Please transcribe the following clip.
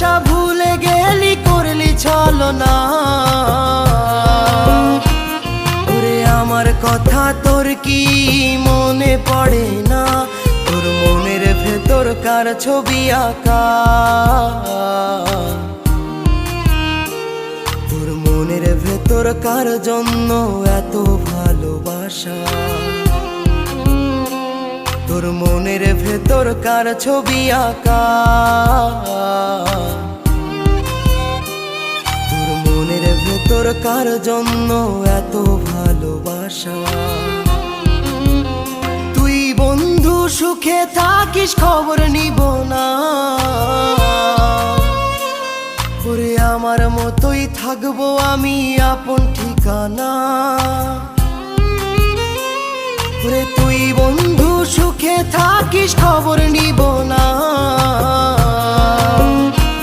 ভুলে গেলি করলি ছলনা। ওরে আমার কথা তোর কি মনে পড়ে না? তোর মনের ভেতর কার ছবি আঁকা? তোর মনের ভেতর কার জন্য এত ভালোবাসা? তোর মনের ভেতর কার ছবি আঁকা? তোর মনের ভেতর কার জন্য এত ভালোবাসা? তুই বন্ধু সুখে থাকিস খবর নিব না? ওরে আমার মতোই থাকবো আমি আপন ঠিকানা। ওরে তুই বন্ধু সুখে থাকিস খবর নিব না?